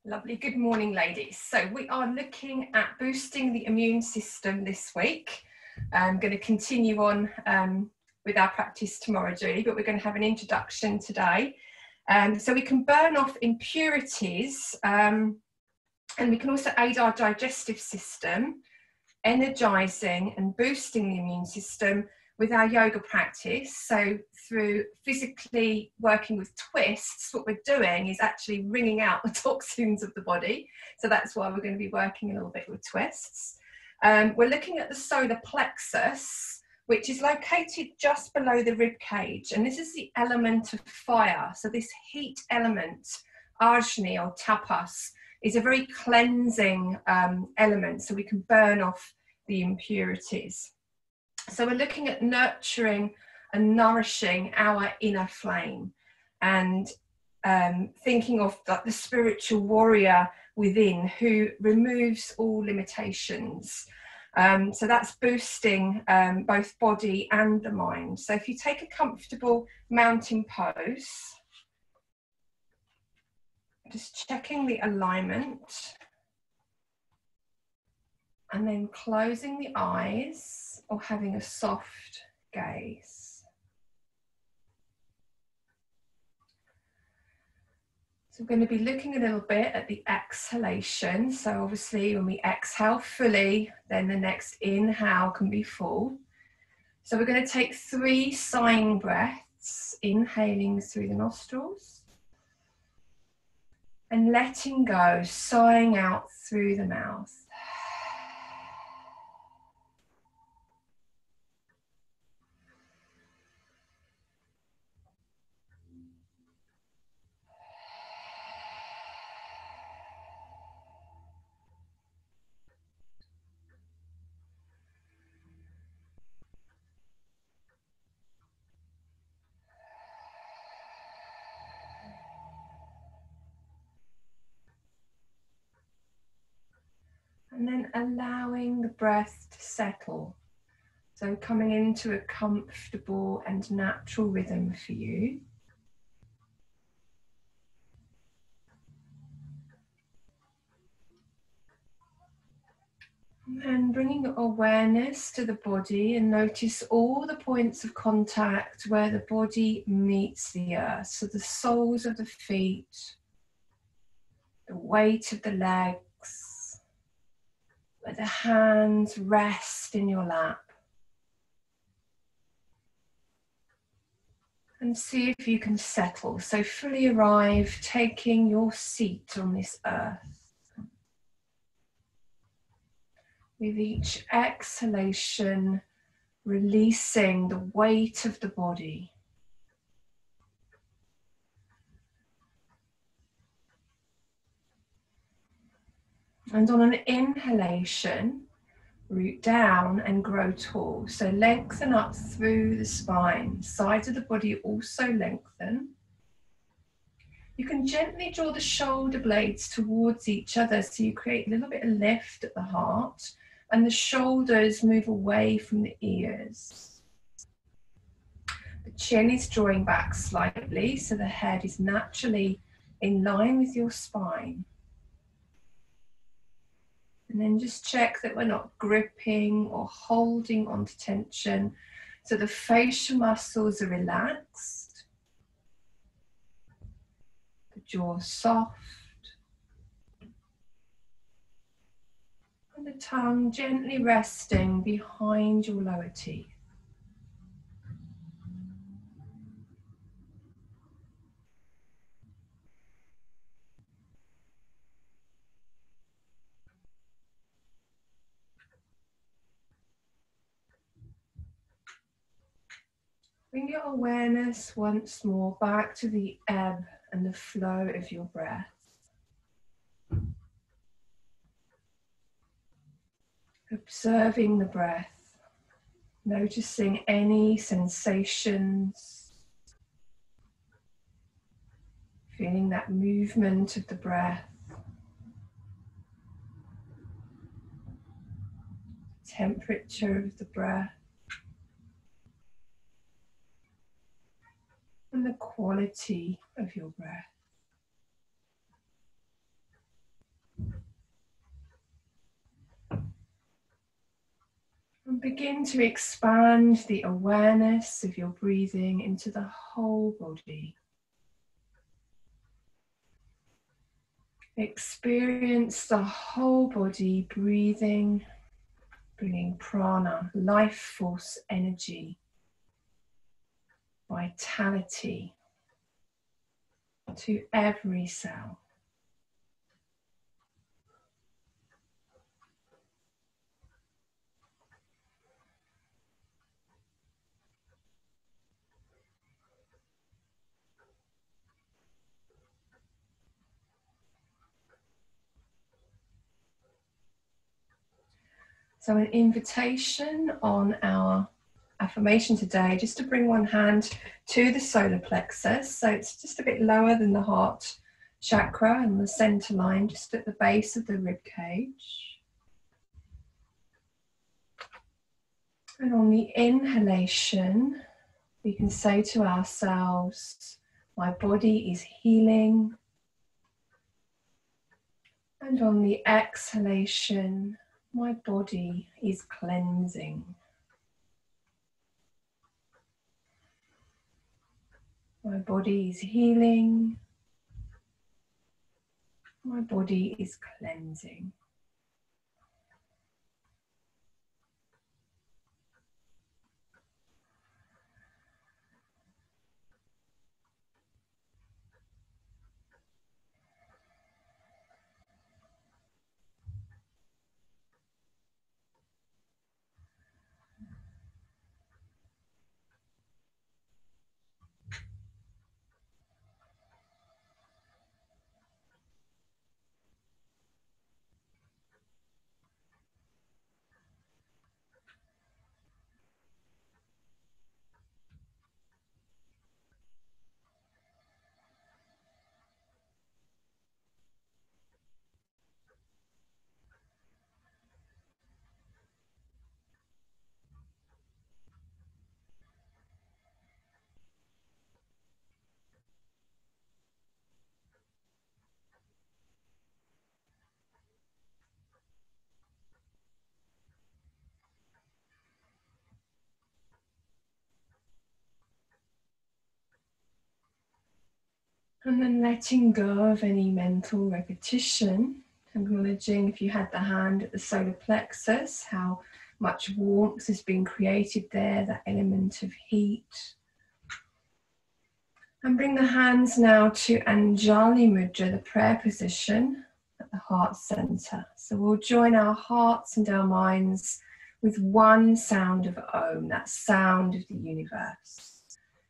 Lovely. Good morning, ladies. So we are looking at boosting the immune system this week. I'm going to continue on with our practice tomorrow, Julie, but we're going to have an introduction today. So we can burn off impurities and we can also aid our digestive system, energising and boosting the immune system with our yoga practice. So through physically working with twists, what we're doing is actually wringing out the toxins of the body. So that's why we're going to be working a little bit with twists. We're looking at the solar plexus, which is located just below the rib cage. And this is the element of fire. So this heat element, Ajni or tapas, is a very cleansing element. So we can burn off the impurities. So we're looking at nurturing and nourishing our inner flame and thinking of the spiritual warrior within who removes all limitations. So that's boosting both body and the mind. So if you take a comfortable mountain pose, just checking the alignment and then closing the eyes or having a soft gaze. So we're going to be looking a little bit at the exhalation. So obviously when we exhale fully, then the next inhale can be full. So we're going to take 3 sighing breaths, inhaling through the nostrils and letting go, sighing out through the mouth. And then allowing the breath to settle. So coming into a comfortable and natural rhythm for you. And bringing your awareness to the body and notice all the points of contact where the body meets the earth. So the soles of the feet, the weight of the legs, where the hands rest in your lap. And see if you can settle. So fully arrive, taking your seat on this earth. With each exhalation, releasing the weight of the body. And on an inhalation, root down and grow tall. So lengthen up through the spine. Sides of the body also lengthen. You can gently draw the shoulder blades towards each other so you create a little bit of lift at the heart and the shoulders move away from the ears. The chin is drawing back slightly so the head is naturally in line with your spine. And then just check that we're not gripping or holding onto tension. So the facial muscles are relaxed. The jaw soft. And the tongue gently resting behind your lower teeth. Bring your awareness once more back to the ebb and the flow of your breath. Observing the breath, noticing any sensations, feeling that movement of the breath, temperature of the breath, and the quality of your breath. begin to expand the awareness of your breathing into the whole body. Experience the whole body breathing, bringing prana, life force energy, vitality to every cell. So an invitation on our affirmation today, just to bring one hand to the solar plexus. So it's just a bit lower than the heart chakra and the center line, just at the base of the rib cage. And on the inhalation, we can say to ourselves, my body is healing. And on the exhalation, my body is cleansing. My body is healing. My body is cleansing. And then letting go of any mental repetition, acknowledging if you had the hand at the solar plexus, how much warmth has been created there, that element of heat. And bring the hands now to Anjali Mudra, the prayer position at the heart center. So we'll join our hearts and our minds with one sound of Om, that sound of the universe.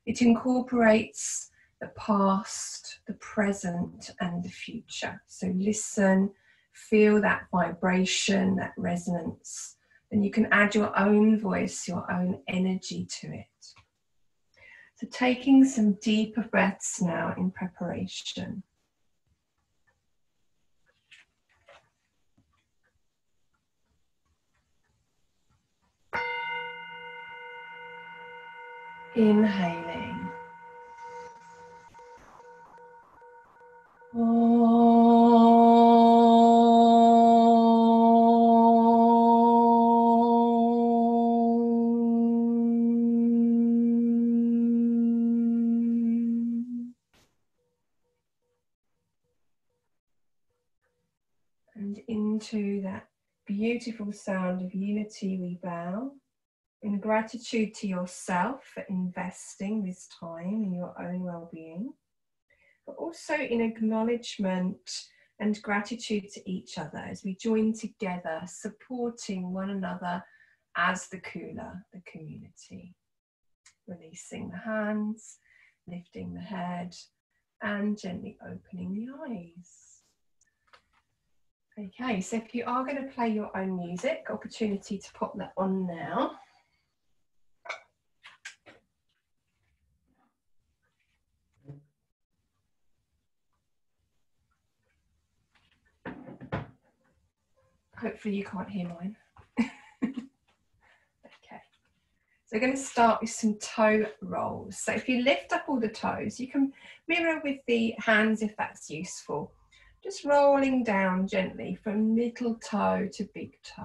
It incorporates the past, the present, and the future. So listen, feel that vibration, that resonance, and you can add your own voice, your own energy to it. So taking some deeper breaths now in preparation. Inhaling. And into that beautiful sound of unity we bow. In gratitude to yourself for investing this time in your own well-being, but also in acknowledgement and gratitude to each other as we join together, supporting one another as the Kula, the community. Releasing the hands, lifting the head, and gently opening the eyes. Okay, so if you are going to play your own music, opportunity to pop that on now. Hopefully you can't hear mine. Okay, so we're going to start with some toe rolls. So if you lift up all the toes, you can mirror with the hands if that's useful. Just rolling down gently from little toe to big toe.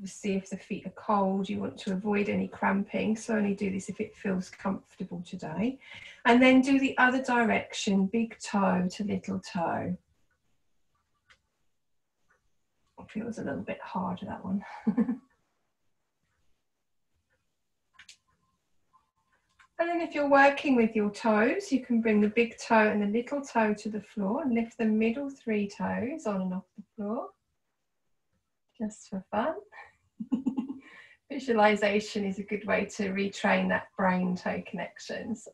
See if the feet are cold. You want to avoid any cramping, so only do this if it feels comfortable today. And then do the other direction, big toe to little toe. It feels a little bit harder, that one. And then if you're working with your toes, you can bring the big toe and the little toe to the floor and lift the middle 3 toes on and off the floor, just for fun. Visualization is a good way to retrain that brain-toe connection. So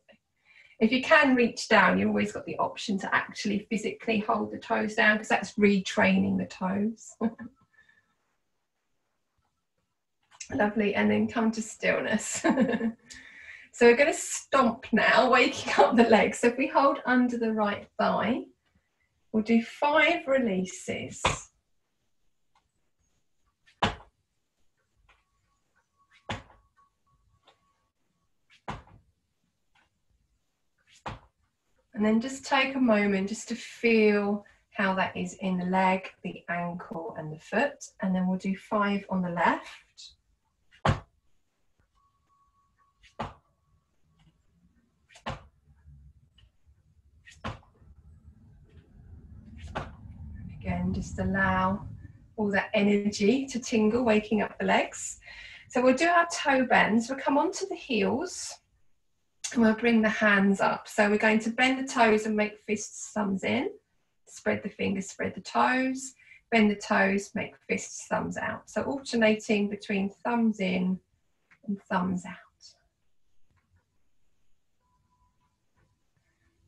if you can reach down, you've always got the option to actually physically hold the toes down, because that's retraining the toes. Lovely, and then come to stillness. So we're going to stomp now, waking up the legs. So if we hold under the right thigh, we'll do 5 releases. And then just take a moment just to feel how that is in the leg, the ankle and the foot. And then we'll do 5 on the left. Again, just allow all that energy to tingle, waking up the legs. So we'll do our toe bends. We'll come onto the heels and we'll bring the hands up. So we're going to bend the toes and make fists, thumbs in. Spread the fingers, spread the toes. Bend the toes, make fists, thumbs out. So alternating between thumbs in and thumbs out.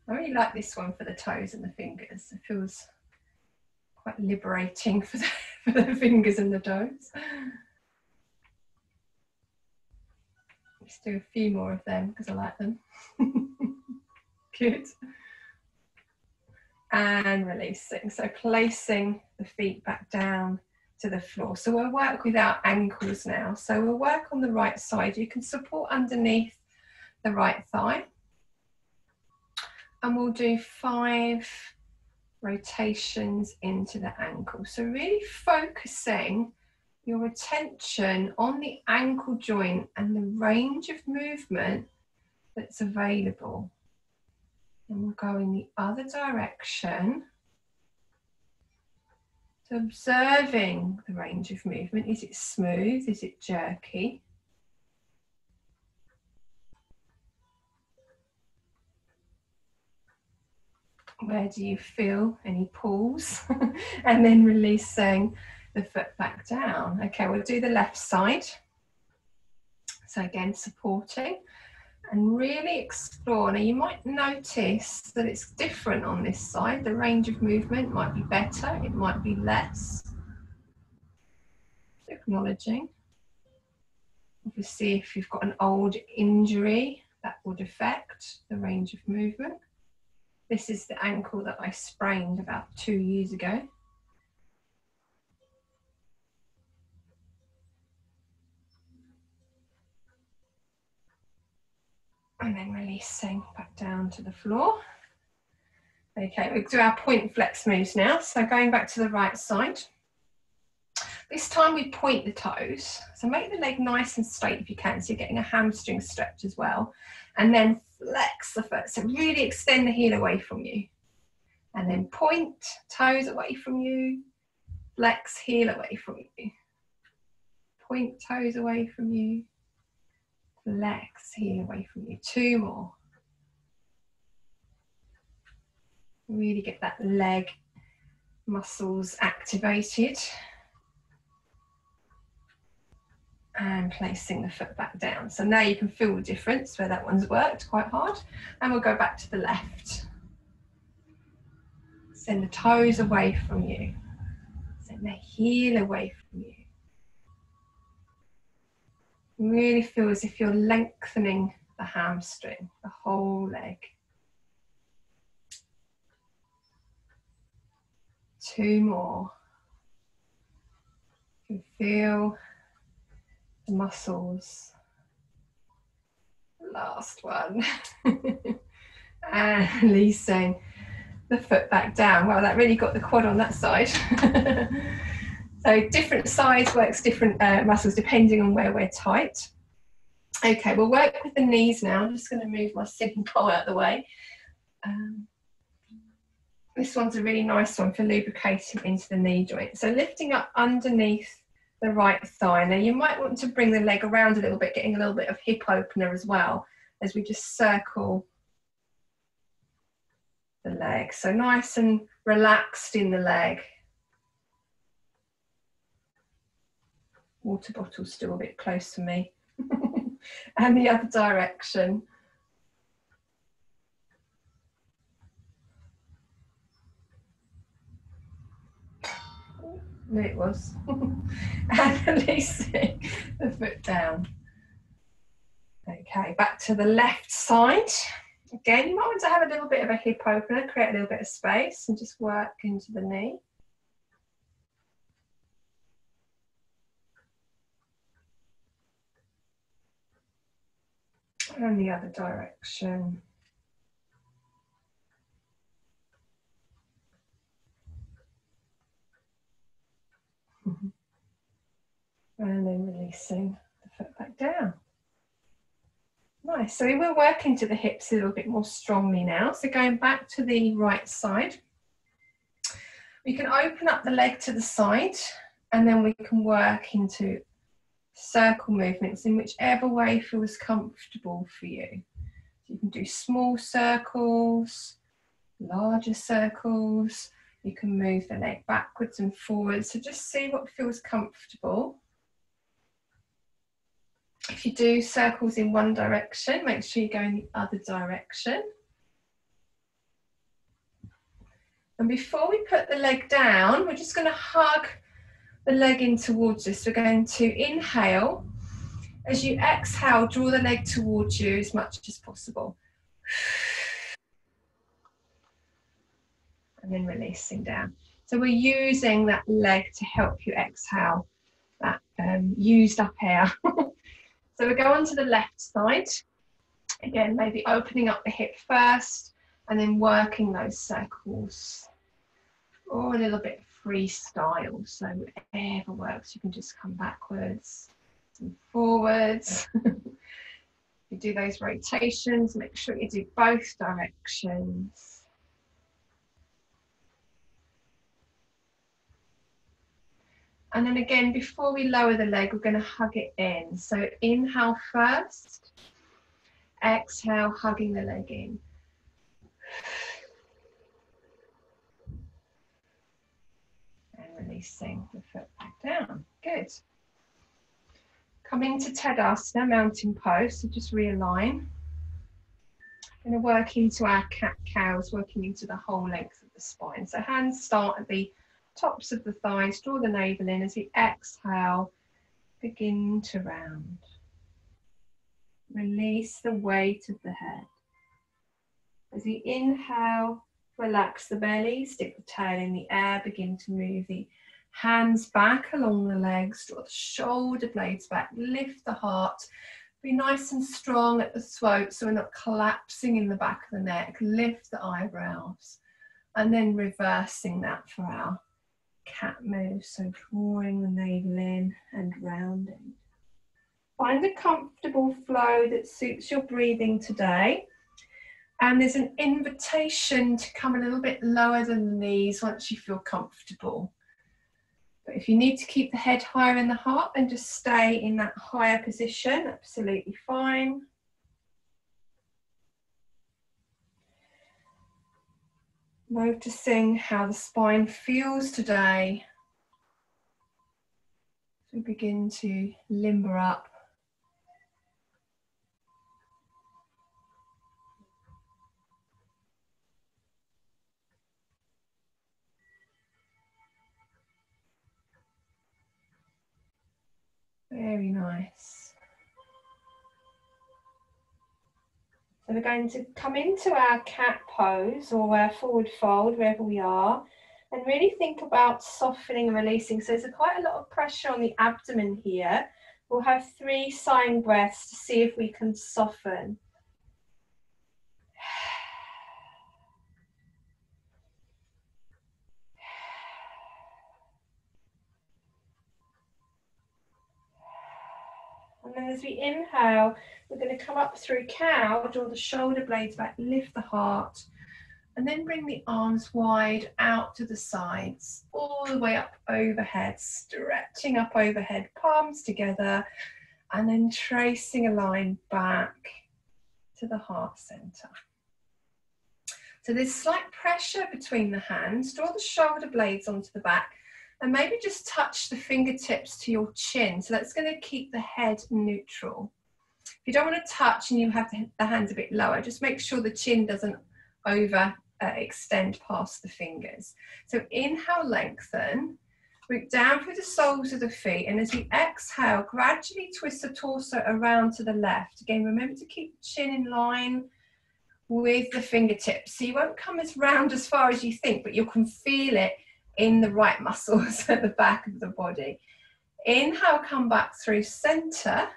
I really like this one for the toes and the fingers. It feels quite liberating for the fingers and the toes. Let's do a few more of them because I like them. Good. And releasing. So placing the feet back down to the floor. So we'll work with our ankles now. So we'll work on the right side. You can support underneath the right thigh. And we'll do 5 rotations into the ankle. So really focusing your attention on the ankle joint and the range of movement that's available. And we'll go in the other direction. So observing the range of movement. Is it smooth? Is it jerky? Where do you feel any pulls? And then releasing the foot back down. Okay, we'll do the left side. So again, supporting and really explore. Now you might notice that it's different on this side. The range of movement might be better, it might be less. Acknowledging. Obviously, if you've got an old injury, that would affect the range of movement. This is the ankle that I sprained about 2 years ago. And then releasing back down to the floor. Okay, we'll do our point flex moves now. So going back to the right side. This time we point the toes. So make the leg nice and straight if you can, so you're getting a hamstring stretch as well. And then flex the foot. So really extend the heel away from you. And then point, toes away from you. Flex, heel away from you. Point, toes away from you. Flex, heel away from you. 2 more. Really get that leg muscles activated. And placing the foot back down. So now you can feel the difference where that one's worked quite hard. And we'll go back to the left. Send the toes away from you. Send the heel away from you. Really feel as if you're lengthening the hamstring, the whole leg. 2 more. You can feel the muscles. Last one. And releasing the foot back down. Well, that really got the quad on that side. So different size works different muscles depending on where we're tight. Okay, we'll work with the knees now. I'm just going to move my sitting pole out of the way. This one's a really nice one for lubricating into the knee joint. So lifting up underneath the right thigh. Now you might want to bring the leg around a little bit, getting a little bit of hip opener as well, as we just circle the leg. So nice and relaxed in the leg. Water bottle's still a bit close to me. And the other direction. No, it was. And releasing the foot down. Okay, back to the left side. Again, you might want to have a little bit of a hip opener, create a little bit of space and just work into the knee. And the other direction. And then releasing the foot back down. Nice, so we will work into the hips a little bit more strongly now. So going back to the right side, we can open up the leg to the side and then we can work into circle movements in whichever way feels comfortable for you. You can do small circles, larger circles. You can move the leg backwards and forwards. So just see what feels comfortable. If you do circles in one direction, make sure you go in the other direction. And before we put the leg down, we're just going to hug the leg in towards us. We're going to inhale. As you exhale, draw the leg towards you as much as possible. And then releasing down. So we're using that leg to help you exhale that used up air. So we go on to the left side. Again, maybe opening up the hip first and then working those circles. Or a little bit freestyle. So whatever works, you can just come backwards and forwards. You do those rotations, make sure you do both directions. And then again, before we lower the leg, we're going to hug it in. So inhale first, exhale, hugging the leg in. And releasing the foot back down. Good. Come into Tadasana, mountain pose, so just realign. Going to work into our cat-cows, working into the whole length of the spine. So hands start at the tops of the thighs, draw the navel in. As you exhale, begin to round. Release the weight of the head. As you inhale, relax the belly, stick the tail in the air, begin to move the hands back along the legs, draw the shoulder blades back, lift the heart. Be nice and strong at the throat so we're not collapsing in the back of the neck. Lift the eyebrows and then reversing that for our cat move. So drawing the navel in and rounding. Find a comfortable flow that suits your breathing today. And there's an invitation to come a little bit lower than the knees once you feel comfortable. But if you need to keep the head higher in the heart, then just stay in that higher position, absolutely fine. Noticing how the spine feels today. We begin to limber up. Very nice. So we're going to come into our cat pose or our forward fold, wherever we are, and really think about softening and releasing. So there's quite a lot of pressure on the abdomen here. We'll have 3 sighing breaths to see if we can soften. as we inhale, we're going to come up through cow, draw the shoulder blades back, lift the heart, and then bring the arms wide out to the sides, all the way up overhead, stretching up overhead, palms together, and then tracing a line back to the heart center. So there's slight pressure between the hands. Draw the shoulder blades onto the back and maybe just touch the fingertips to your chin. So that's going to keep the head neutral. If you don't want to touch and you have the hands a bit lower, just make sure the chin doesn't extend past the fingers. So inhale, lengthen, root down through the soles of the feet, and as you exhale, gradually twist the torso around to the left. Again, remember to keep the chin in line with the fingertips. So you won't come as round as far as you think, but you can feel it in the right muscles at the back of the body. Inhale, come back through center,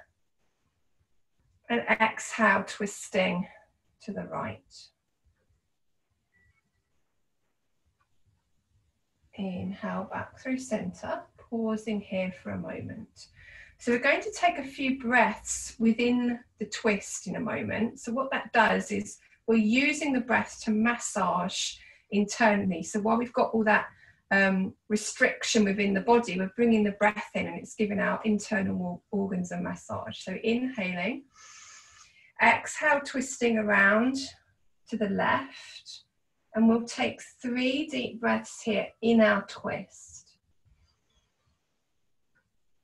and exhale, twisting to the right. Inhale, back through center, pausing here for a moment. So we're going to take a few breaths within the twist in a moment. So what that does is we're using the breath to massage internally. So while we've got all that restriction within the body, we're bringing the breath in and it's giving our internal organs a massage. So inhaling, exhale, twisting around to the left, and we'll take 3 deep breaths here in our twist.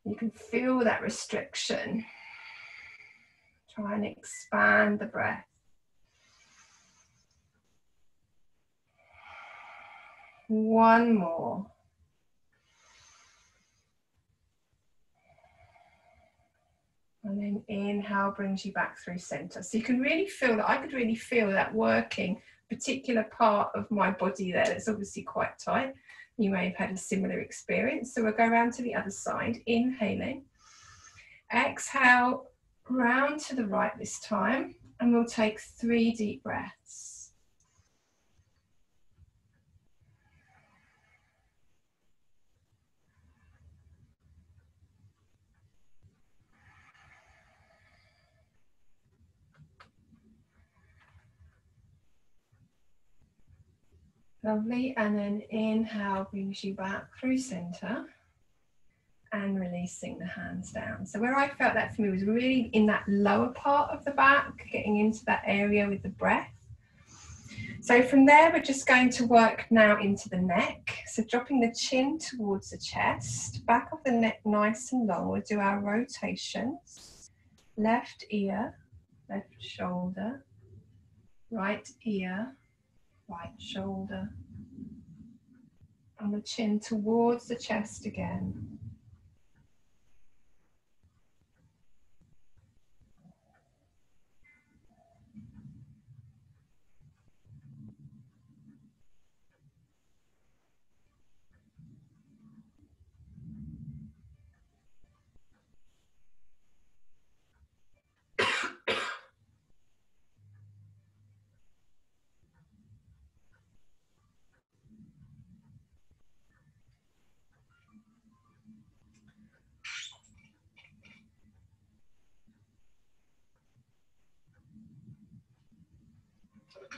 You can feel that restriction. Try and expand the breath. One more. And then inhale brings you back through center. So you can really feel that, I could really feel that working particular part of my body there. It's obviously quite tight. You may have had a similar experience. So we'll go around to the other side, inhaling. Exhale, round to the right this time, and we'll take 3 deep breaths. Lovely, and then inhale brings you back through center and releasing the hands down. So where I felt that for me was really in that lower part of the back, getting into that area with the breath. So from there, we're just going to work now into the neck. So dropping the chin towards the chest, back of the neck nice and long. We'll do our rotations. Left ear, left shoulder, right ear, right shoulder, and the chin towards the chest again.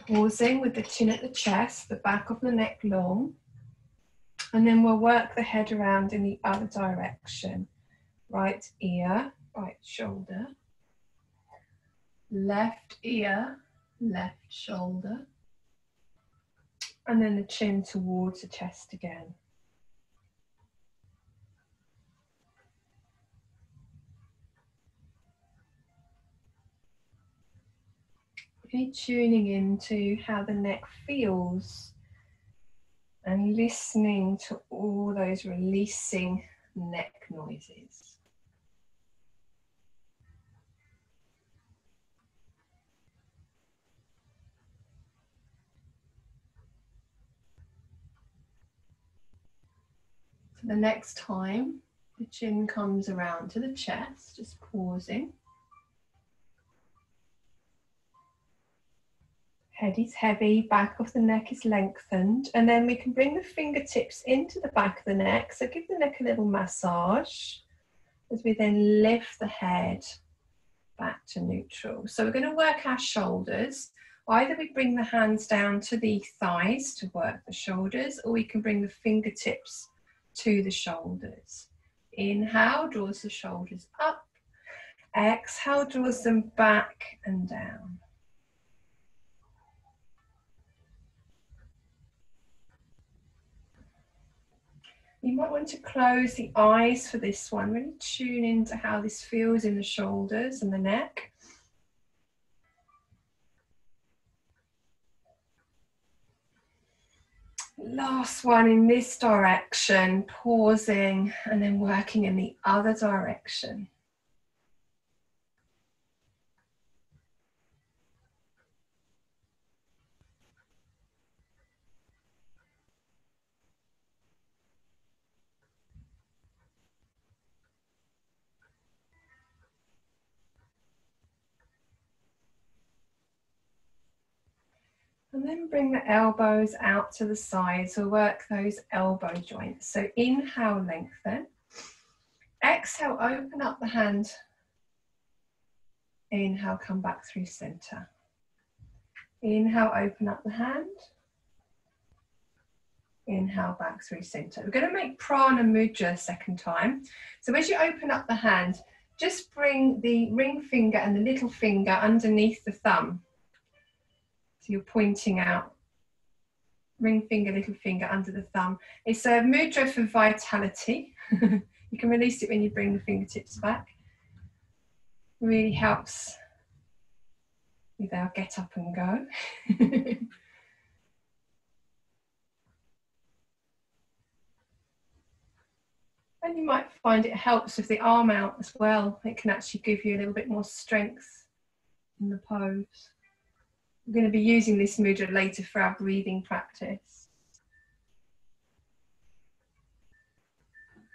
Pausing with the chin at the chest, the back of the neck long, and then we'll work the head around in the other direction. Right ear, right shoulder, left ear, left shoulder, and then the chin towards the chest again. Really tuning into how the neck feels and listening to all those releasing neck noises. So the next time the chin comes around to the chest, just pausing. Head is heavy, back of the neck is lengthened, and then we can bring the fingertips into the back of the neck. So give the neck a little massage as we then lift the head back to neutral. So we're going to work our shoulders. Either we bring the hands down to the thighs to work the shoulders, or we can bring the fingertips to the shoulders. Inhale, draws the shoulders up. Exhale, draws them back and down. You might want to close the eyes for this one. Really tune into how this feels in the shoulders and the neck. Last one in this direction, pausing and then working in the other direction. And then bring the elbows out to the sides or work those elbow joints. So inhale, lengthen. Exhale, open up the hand. Inhale, come back through center. Inhale, open up the hand. Inhale, back through center. We're going to make prana mudra a second time. So as you open up the hand, just bring the ring finger and the little finger underneath the thumb. So you're pointing out, ring finger, little finger under the thumb. It's a mudra for vitality. You can release it when you bring the fingertips back. Really helps with our get up and go. And you might find it helps with the arm out as well. It can actually give you a little bit more strength in the pose. We're going to be using this mudra later for our breathing practice.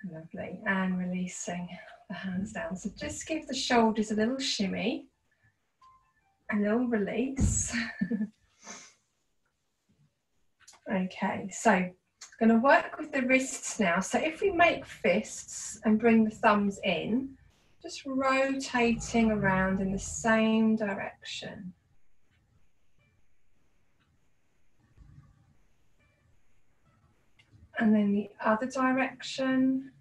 Lovely. And releasing the hands down. So just give the shoulders a little shimmy, a little release. Okay, so I'm going to work with the wrists now. So if we make fists and bring the thumbs in, just rotating around in the same direction. And then the other direction.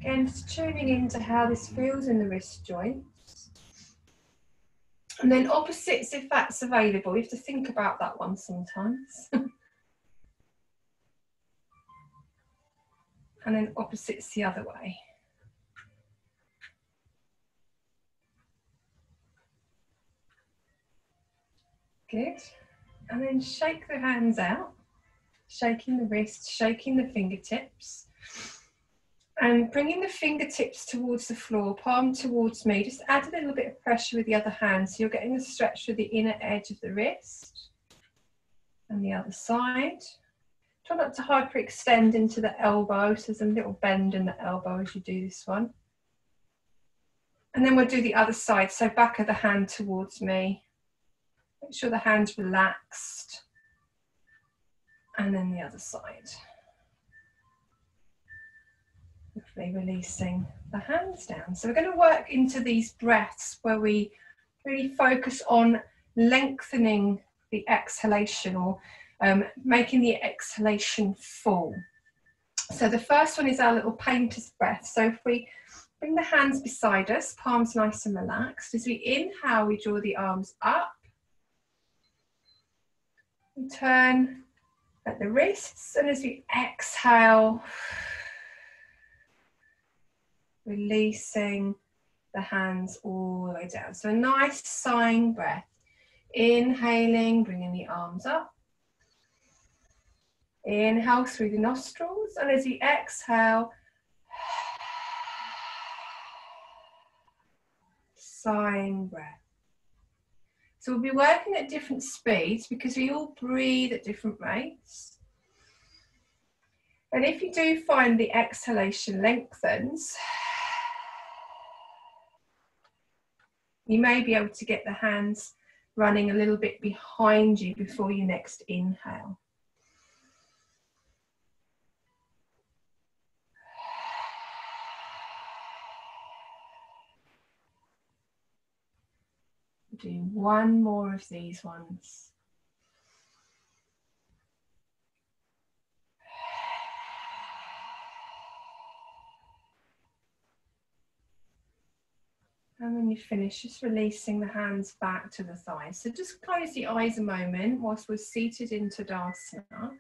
Again, just tuning into how this feels in the wrist joints. And then opposites if that's available. You have to think about that one sometimes. And then opposites the other way. Good. And then shake the hands out, shaking the wrists, shaking the fingertips. And bringing the fingertips towards the floor, palm towards me. Just add a little bit of pressure with the other hand. So you're getting the stretch with the inner edge of the wrist. And the other side. Try not to hyperextend into the elbow. So there's a little bend in the elbow as you do this one. And then we'll do the other side. So back of the hand towards me. Make sure the hand's relaxed. And then the other side. Lovely, releasing the hands down. So we're going to work into these breaths where we really focus on lengthening the exhalation or making the exhalation full. So the first one is our little painter's breath. So if we bring the hands beside us, palms nice and relaxed. As we inhale, we draw the arms up. We turn at the wrists, and as we exhale, releasing the hands all the way down. So a nice sighing breath. Inhaling, bringing the arms up. Inhale through the nostrils, and as you exhale, sighing breath. So we'll be working at different speeds because we all breathe at different rates. And if you do find the exhalation lengthens, you may be able to get the hands running a little bit behind you before you next inhale. Do one more of these ones. And when you finish, just releasing the hands back to the thighs. So just close the eyes a moment whilst we're seated in Tadasana.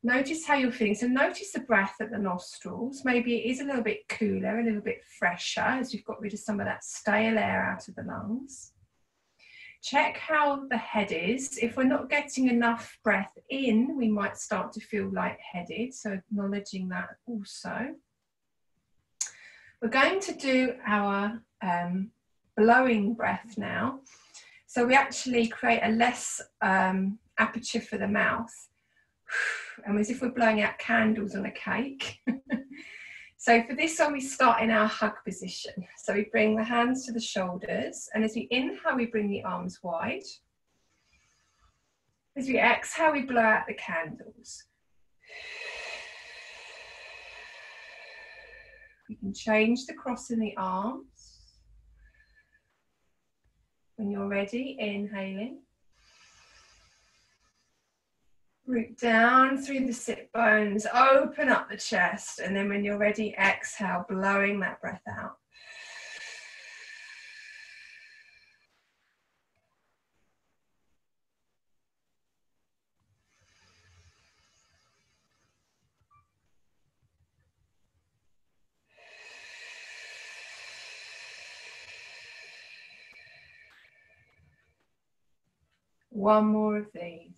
Notice how you're feeling. So notice the breath at the nostrils. Maybe it is a little bit cooler, a little bit fresher as you've got rid of some of that stale air out of the lungs. Check how the head is. If we're not getting enough breath in, we might start to feel lightheaded. So acknowledging that also. We're going to do our blowing breath now. So we actually create a less aperture for the mouth. And as if we're blowing out candles on a cake. So for this one, we start in our hug position. So we bring the hands to the shoulders. And as we inhale, we bring the arms wide. As we exhale, we blow out the candles. You can change the cross in the arms. When you're ready, inhaling. Root down through the sit bones, open up the chest, and then when you're ready, exhale, blowing that breath out. One more of these.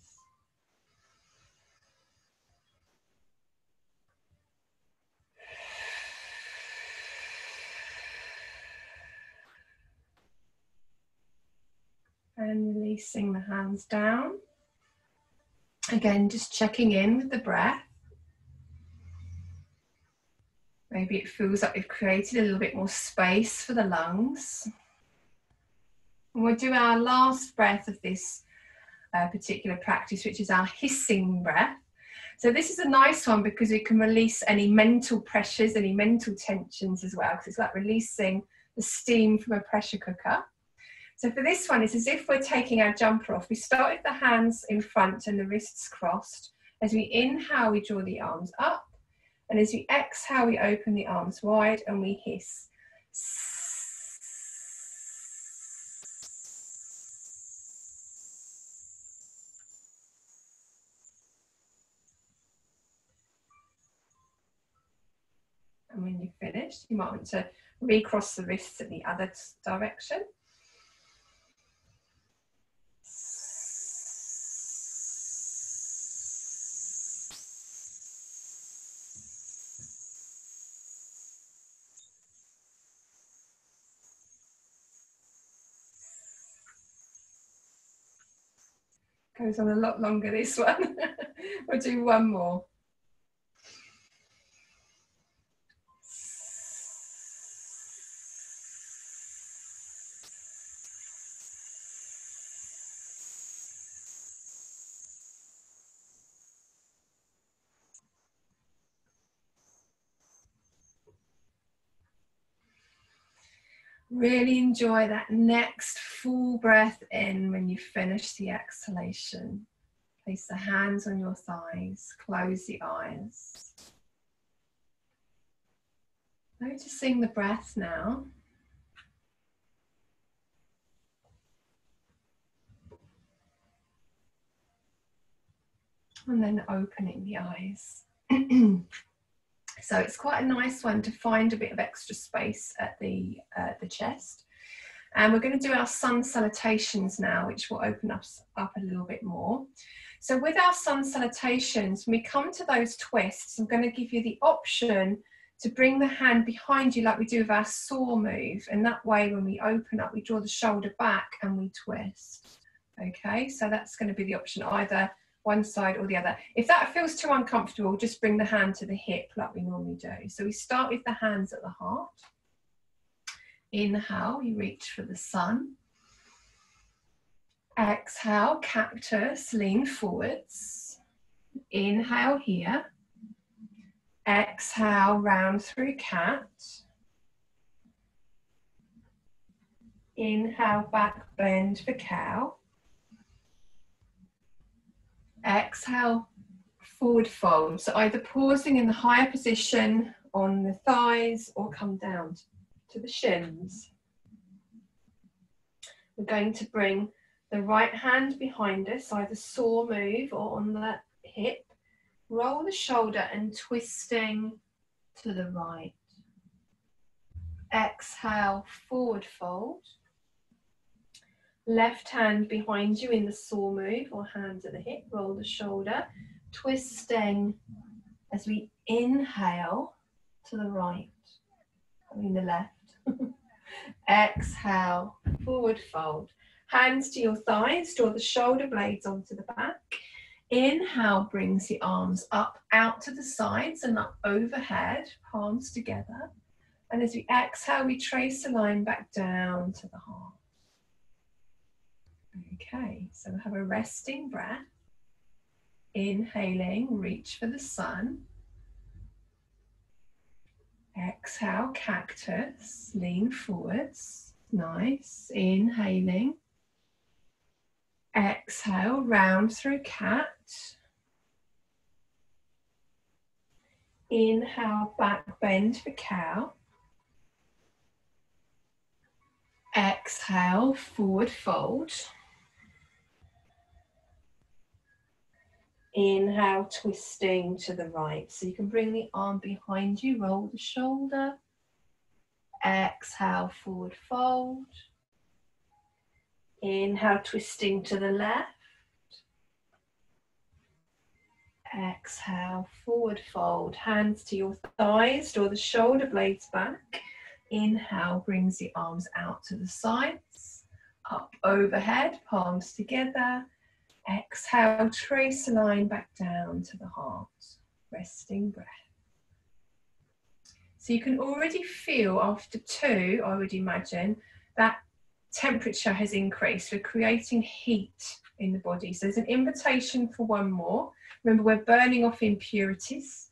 And releasing the hands down. Again, just checking in with the breath. Maybe it feels like we've created a little bit more space for the lungs. And we'll do our last breath of this particular practice, which is our hissing breath. So this is a nice one because we can release any mental pressures, any mental tensions as well, because it's like releasing the steam from a pressure cooker. So for this one, it's as if we're taking our jumper off. We start with the hands in front and the wrists crossed. As we inhale, we draw the arms up. And as we exhale, we open the arms wide and we hiss. And when you've finished, you might want to recross the wrists in the other direction. Goes on a lot longer, this one. We'll do one more. Really enjoy that next full breath in when you finish the exhalation. Place the hands on your thighs, close the eyes. Noticing the breath now. And then opening the eyes. So it's quite a nice one to find a bit of extra space at the chest. And we're going to do our sun salutations now, which will open us up a little bit more. So with our sun salutations, when we come to those twists, I'm going to give you the option to bring the hand behind you like we do with our saw move. And that way, when we open up, we draw the shoulder back and we twist. Okay, so that's going to be the option, either one side or the other. If that feels too uncomfortable, just bring the hand to the hip like we normally do. So we start with the hands at the heart. Inhale, you reach for the sun. Exhale, cactus, lean forwards. Inhale here. Exhale, round through cat. Inhale, back bend for cow. Exhale, forward fold. So either pausing in the higher position on the thighs or come down to the shins. We're going to bring the right hand behind us, either saw move or on the hip. Roll the shoulder and twisting to the right. Exhale, forward fold. Left hand behind you in the saw move or hands at the hip. Roll the shoulder, twisting as we inhale to the right. I mean the left. Exhale, forward fold. Hands to your thighs, draw the shoulder blades onto the back. Inhale brings the arms up, out to the sides and up overhead, palms together. And as we exhale, we trace a line back down to the heart. Okay, so we'll have a resting breath. Inhaling, reach for the sun. Exhale, cactus, lean forwards. Nice. Inhaling. Exhale, round through cat. Inhale, back bend for cow. Exhale, forward fold. Inhale, twisting to the right. So you can bring the arm behind you, roll the shoulder. Exhale, forward fold. Inhale, twisting to the left. Exhale, forward fold. Hands to your thighs, draw the shoulder blades back. Inhale, brings the arms out to the sides. Up overhead, palms together. Exhale, trace a line back down to the heart. Resting breath. So you can already feel after two, I would imagine, that temperature has increased. We're creating heat in the body. So there's an invitation for one more. Remember, we're burning off impurities.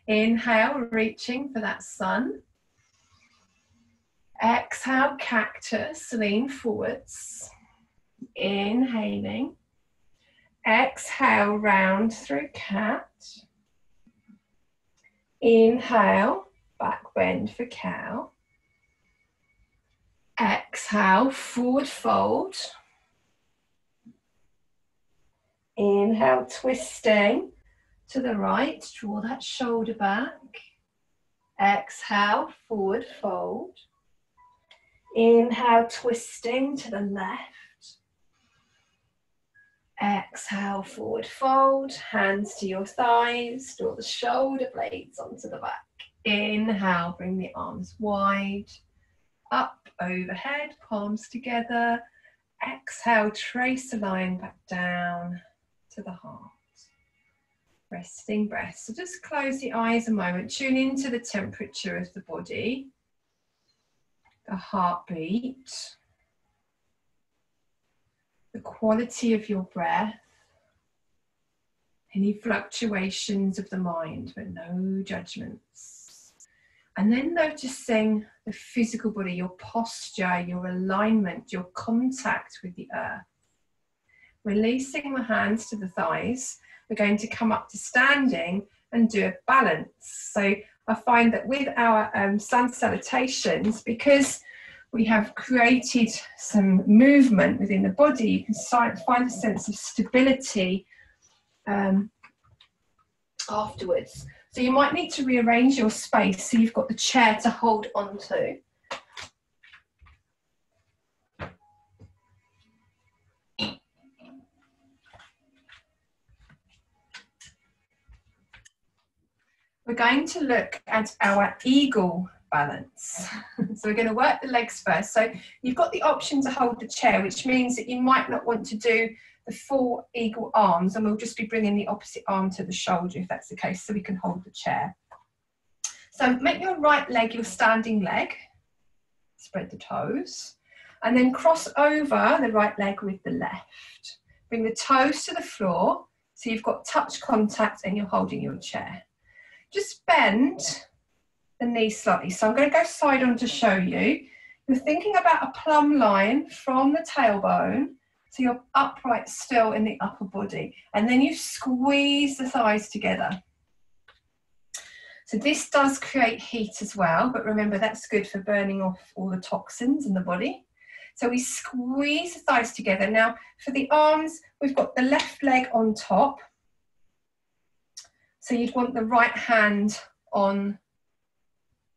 Inhale, reaching for that sun. Exhale, cactus, lean forwards. Inhaling. Exhale, round through cat. Inhale, back bend for cow. Exhale, forward fold. Inhale, twisting to the right. Draw that shoulder back. Exhale, forward fold. Inhale, twisting to the left. Exhale, forward fold. Hands to your thighs. Draw the shoulder blades onto the back. Inhale, bring the arms wide. Up overhead, palms together. Exhale, trace a line back down to the heart. Resting breath. So just close the eyes a moment. Tune into the temperature of the body. The heartbeat. The quality of your breath. Any fluctuations of the mind, but no judgments. And then noticing the physical body, your posture, your alignment, your contact with the earth. Releasing the hands to the thighs, we're going to come up to standing and do a balance. So I find that with our sun salutations, because we have created some movement within the body, you can find a sense of stability afterwards. So you might need to rearrange your space so you've got the chair to hold onto. We're going to look at our eagle balance. So we're going to work the legs first. So you've got the option to hold the chair, which means that you might not want to do the full eagle arms, and we'll just be bringing the opposite arm to the shoulder if that's the case, so we can hold the chair. So make your right leg your standing leg. Spread the toes. And then cross over the right leg with the left. Bring the toes to the floor, so you've got touch contact and you're holding your chair. Just bend the knees slightly. So I'm going to go side on to show you. You're thinking about a plumb line from the tailbone, so you're upright still in the upper body, and then you squeeze the thighs together. So this does create heat as well, but remember that's good for burning off all the toxins in the body. So we squeeze the thighs together. Now for the arms, we've got the left leg on top. So you'd want the right hand on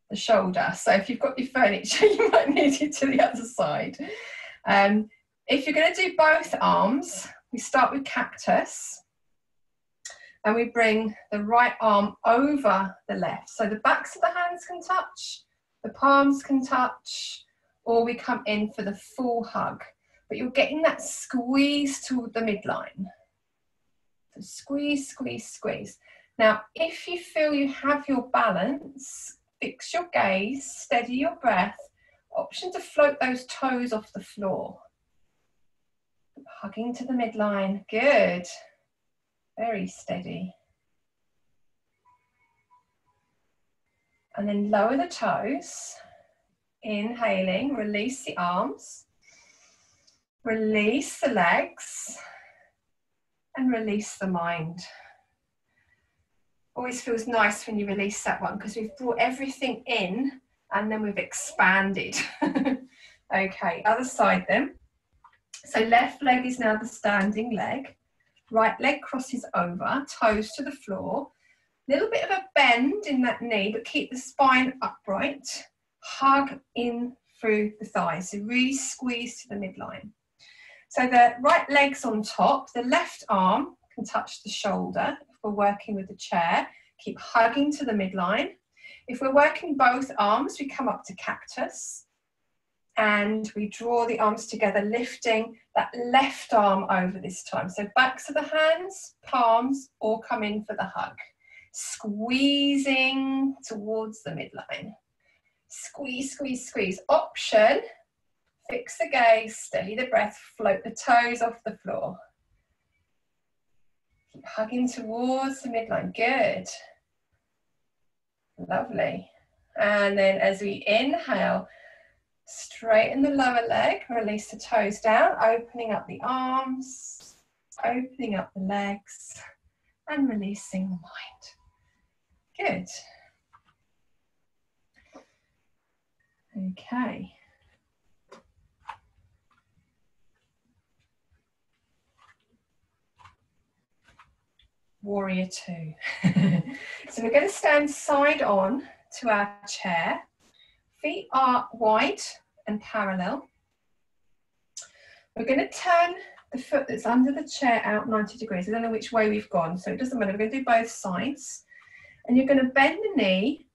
the shoulder. So if you've got your furniture, you might need it to the other side. If you're going to do both arms, we start with cactus. And we bring the right arm over the left. So the backs of the hands can touch, the palms can touch, or we come in for the full hug. But you're getting that squeeze toward the midline. So squeeze, squeeze, squeeze. Now, if you feel you have your balance, fix your gaze, steady your breath, option to float those toes off the floor. Hugging to the midline, good. Very steady. And then lower the toes. Inhaling, release the arms. Release the legs. And release the mind. Always feels nice when you release that one because we've brought everything in and then we've expanded. Okay, other side then. So left leg is now the standing leg. Right leg crosses over, toes to the floor. Little bit of a bend in that knee, but keep the spine upright. Hug in through the thighs, so really squeeze to the midline. So the right leg's on top, the left arm can touch the shoulder. If we're working with the chair, keep hugging to the midline. If we're working both arms, we come up to cactus. And we draw the arms together, lifting that left arm over this time. So backs of the hands, palms, all come in for the hug. Squeezing towards the midline. Squeeze, squeeze, squeeze. Option, fix the gaze, steady the breath, float the toes off the floor. Keep hugging towards the midline, good. Lovely. And then as we inhale, straighten the lower leg, release the toes down, opening up the arms, opening up the legs, and releasing the mind. Good. Okay. Warrior two. So we're going to stand side on to our chair. Feet are wide and parallel. We're going to turn the foot that's under the chair out 90 degrees. I don't know which way we've gone, so it doesn't matter. We're going to do both sides. And you're going to bend the knee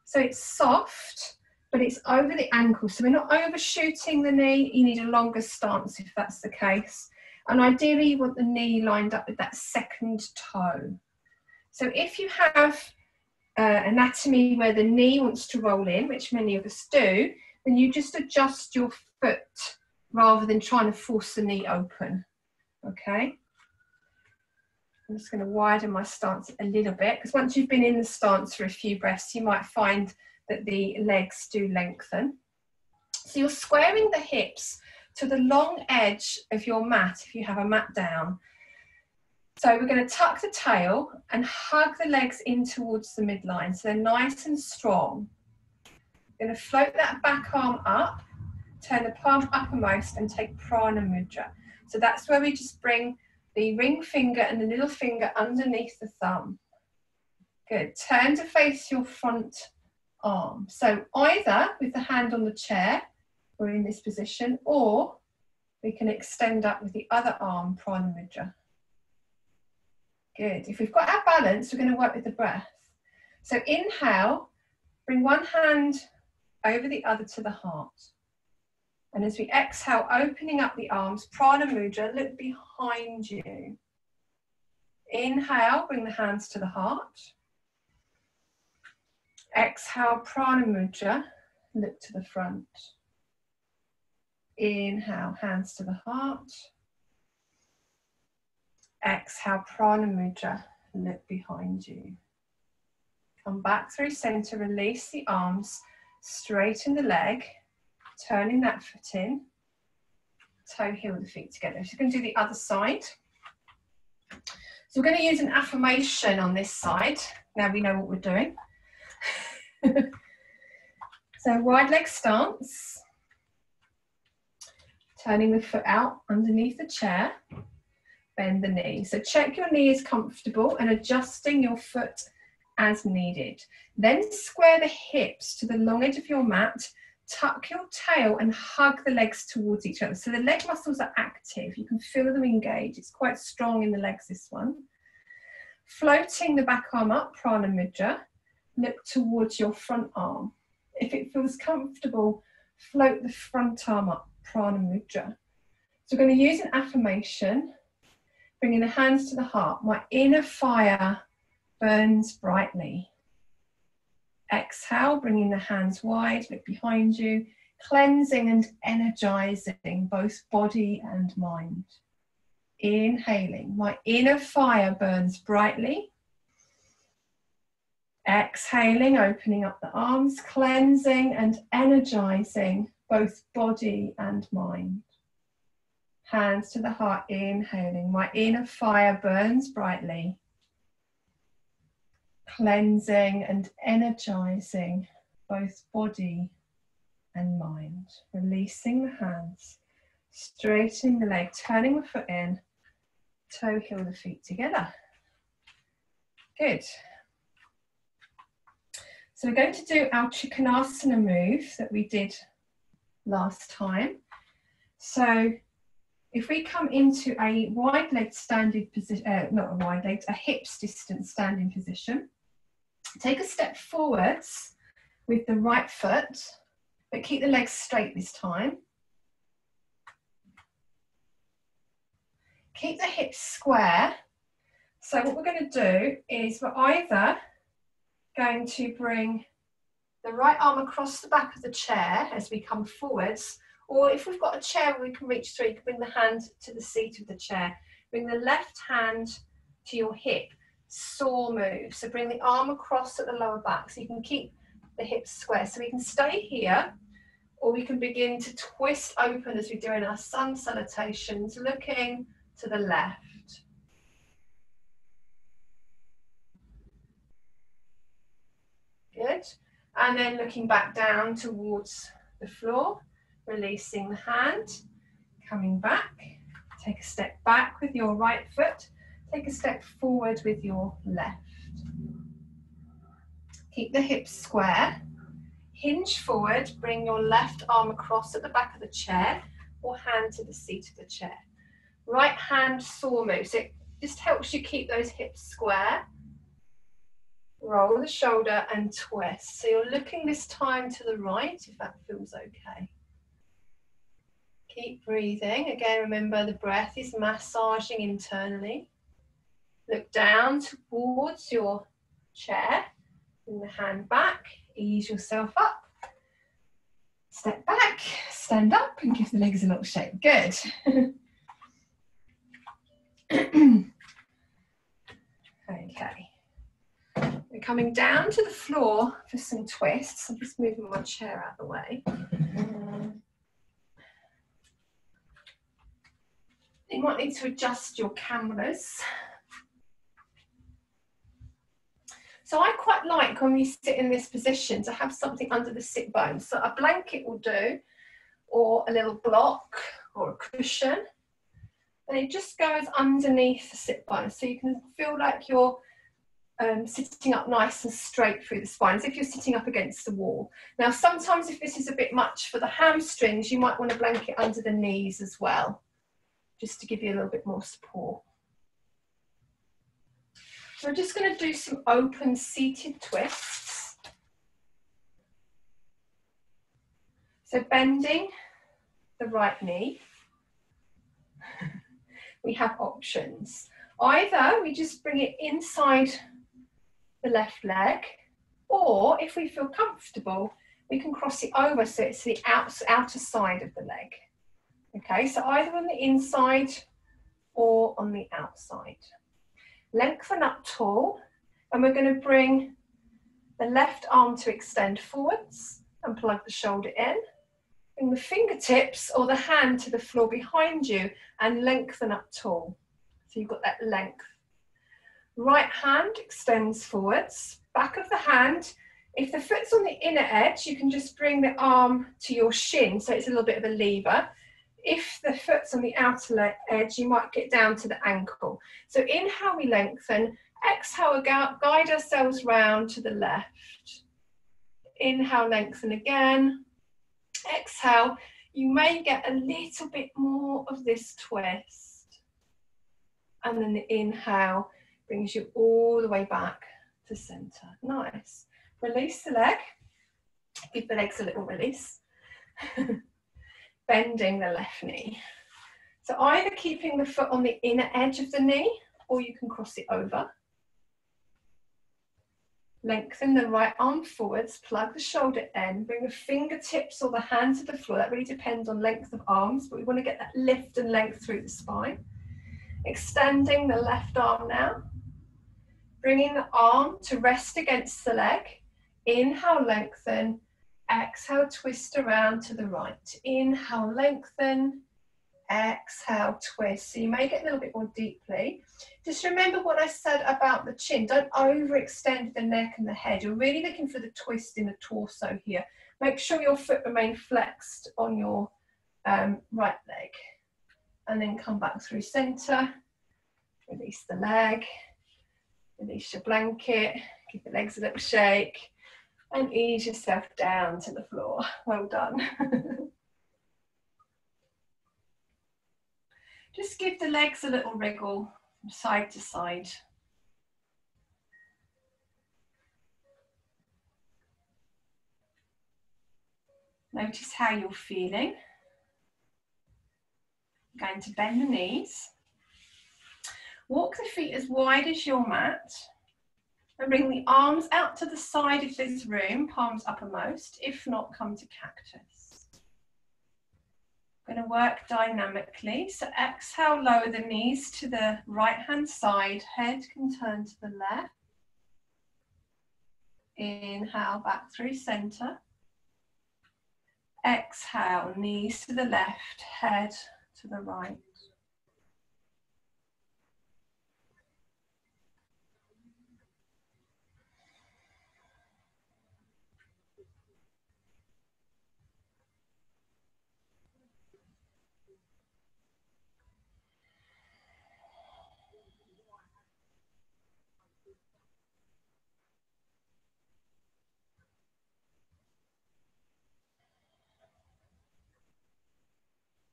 so it's soft, but it's over the ankle. So we're not overshooting the knee. You need a longer stance if that's the case. And ideally, you want the knee lined up with that second toe. So if you have anatomy where the knee wants to roll in, which many of us do, then you just adjust your foot rather than trying to force the knee open. Okay? I'm just going to widen my stance a little bit because once you've been in the stance for a few breaths, you might find that the legs do lengthen. So you're squaring the hips to the long edge of your mat if you have a mat down. So we're going to tuck the tail and hug the legs in towards the midline so they're nice and strong. We're going to float that back arm up, turn the palm uppermost and take prana mudra. So that's where we just bring the ring finger and the little finger underneath the thumb. Good. Turn to face your front arm. So either with the hand on the chair, we're in this position, or we can extend up with the other arm, prana mudra. Good. If we've got our balance, we're going to work with the breath. So inhale, bring one hand over the other to the heart. And as we exhale, opening up the arms, prana mudra, look behind you. Inhale, bring the hands to the heart. Exhale, prana mudra, look to the front. Inhale, hands to the heart. Exhale, prana mudra, look behind you. Come back through center, release the arms, straighten the leg. turning that foot in, toe heel the feet together. So we're going to do the other side. So we're going to use an affirmation on this side. Now we know what we're doing. So wide leg stance, turning the foot out underneath the chair, bend the knee. So check your knee is comfortable and adjusting your foot as needed. Then square the hips to the long edge of your mat, tuck your tail and hug the legs towards each other. So the leg muscles are active. You can feel them engage. It's quite strong in the legs, this one. Floating the back arm up, prana mudra. Look towards your front arm. If it feels comfortable, float the front arm up, prana mudra. So we're going to use an affirmation, bringing the hands to the heart. My inner fire burns brightly. Exhale, bringing the hands wide, look behind you, cleansing and energizing both body and mind. Inhaling, my inner fire burns brightly. Exhaling, opening up the arms, cleansing and energizing both body and mind. Hands to the heart, inhaling, my inner fire burns brightly. Cleansing and energizing both body and mind. Releasing the hands, straightening the leg, turning the foot in, toe heel the feet together. Good. So we're going to do our Trikonasana move that we did last time. So if we come into a wide leg standing position, not a wide leg, a hips distance standing position, take a step forwards with the right foot, but keep the legs straight this time. Keep the hips square. So what we're going to do is we're either going to bring the right arm across the back of the chair as we come forwards, or if we've got a chair where we can reach through, you can bring the hand to the seat of the chair. Bring the left hand to your hip, saw move. So bring the arm across at the lower back so you can keep the hips square. So we can stay here, or we can begin to twist open as we do in our sun salutations, looking to the left. Good. And then looking back down towards the floor, releasing the hand, coming back. Take a step back with your right foot. Take a step forward with your left. Keep the hips square. Hinge forward, bring your left arm across at the back of the chair or hand to the seat of the chair. Right hand saw move. So it just helps you keep those hips square. Roll the shoulder and twist. So you're looking this time to the right, if that feels okay. Keep breathing. Again, remember the breath is massaging internally. Look down towards your chair. Bring the hand back. Ease yourself up. Step back. Stand up and give the legs a little shake. Good. Okay. We're coming down to the floor for some twists. I'm just moving my chair out of the way. You might need to adjust your cameras. So I quite like when we sit in this position to have something under the sit bones. So a blanket will do, or a little block or a cushion. And it just goes underneath the sit bones. So you can feel like you're sitting up nice and straight through the spine, as if you're sitting up against the wall. Now, sometimes if this is a bit much for the hamstrings, you might want a blanket under the knees as well, just to give you a little bit more support. So we're just going to do some open seated twists. So bending the right knee. We have options. Either we just bring it inside the left leg, or if we feel comfortable, we can cross it over so it's the outer side of the leg. Okay, so either on the inside or on the outside. Lengthen up tall, and we're going to bring the left arm to extend forwards and plug the shoulder in. Bring the fingertips or the hand to the floor behind you and lengthen up tall. So you've got that length. Right hand extends forwards, back of the hand. If the foot's on the inner edge, you can just bring the arm to your shin, so it's a little bit of a lever. If the foot's on the outer edge, you might get down to the ankle. So inhale, we lengthen. Exhale, guide ourselves round to the left. Inhale, lengthen again. Exhale, you may get a little bit more of this twist. And then the inhale brings you all the way back to center. Nice. Release the leg. Give the legs a little release. Bending the left knee. So either keeping the foot on the inner edge of the knee, or you can cross it over. Lengthen the right arm forwards, plug the shoulder end, bring the fingertips or the hand to the floor. That really depends on length of arms, but we want to get that lift and length through the spine. Extending the left arm now. Bringing the arm to rest against the leg. Inhale, lengthen. Exhale, twist around to the right. Inhale, lengthen. Exhale, twist. So you may get a little bit more deeply. Just remember what I said about the chin. Don't overextend the neck and the head. You're really looking for the twist in the torso here. Make sure your foot remains flexed on your right leg. And then come back through center. Release the leg. Release your blanket. Give the legs a little shake. And ease yourself down to the floor. Well done. Just give the legs a little wriggle from side to side. Notice how you're feeling. You're going to bend the knees. Walk the feet as wide as your mat. And bring the arms out to the side if there's room, palms uppermost. If not, come to cactus. Going to work dynamically. So exhale, lower the knees to the right hand side. Head can turn to the left. Inhale, back through center. Exhale, knees to the left, head to the right.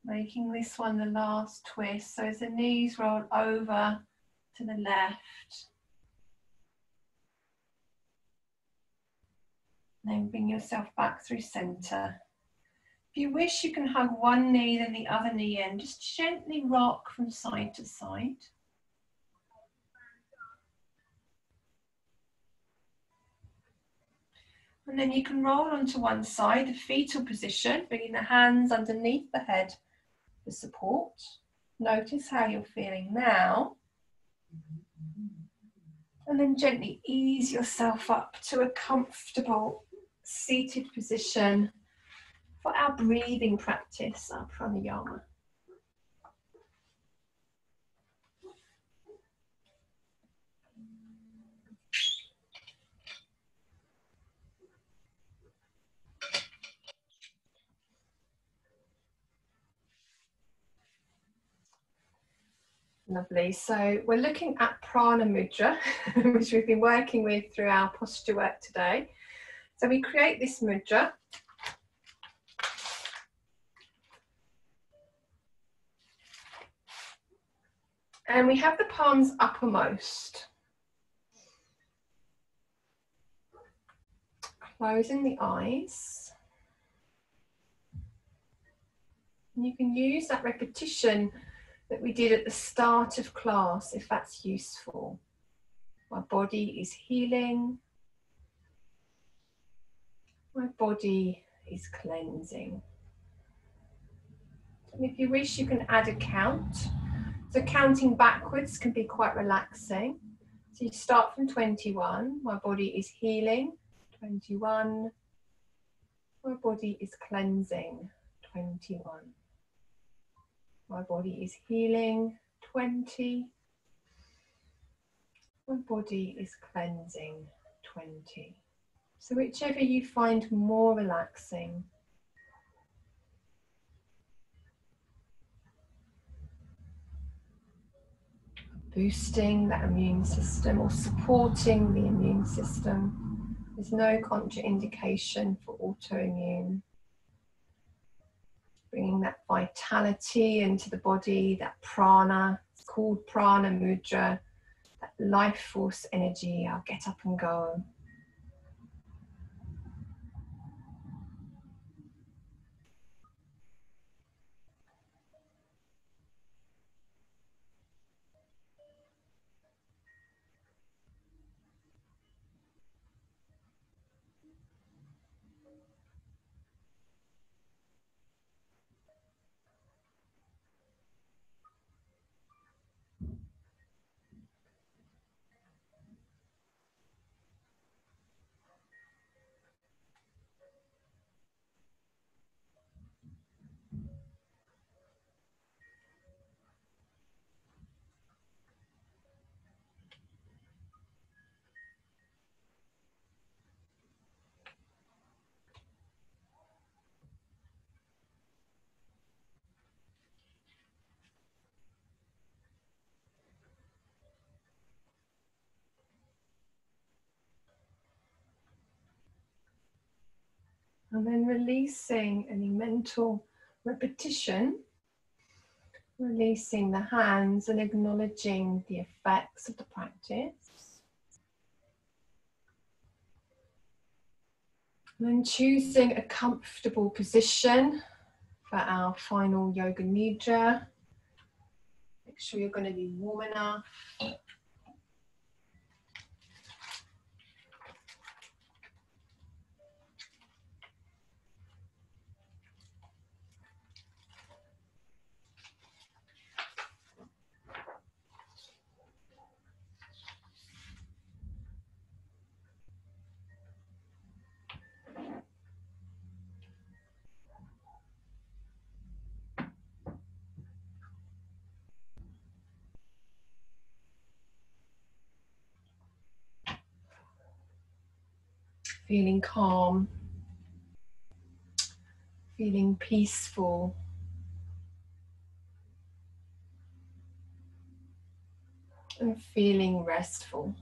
Making this one the last twist. So as the knees roll over to the left. Then bring yourself back through center. If you wish, you can hug one knee, then the other knee in. Just gently rock from side to side. And then you can roll onto one side, the fetal position, bringing the hands underneath the head for support. Notice how you're feeling now. And then gently ease yourself up to a comfortable seated position for our breathing practice, our pranayama. Lovely. So we're looking at Prana Mudra, which we've been working with through our posture work today. So we create this mudra. And we have the palms uppermost. Closing the eyes. And you can use that repetition that we did at the start of class if that's useful. My body is healing. My body is cleansing. And if you wish, you can add a count. So counting backwards can be quite relaxing. So you start from 21. My body is healing. 21. My body is cleansing. 21. My body is healing. 20. My body is cleansing. 20. So whichever you find more relaxing. Boosting that immune system or supporting the immune system. There's no contraindication for autoimmune. Bringing that vitality into the body, that prana, it's called prana mudra, that life force energy, I'll get up and go. And then releasing any mental repetition, releasing the hands and acknowledging the effects of the practice. And then choosing a comfortable position for our final yoga nidra. Make sure you're going to be warm enough. Feeling calm, feeling peaceful, and feeling restful.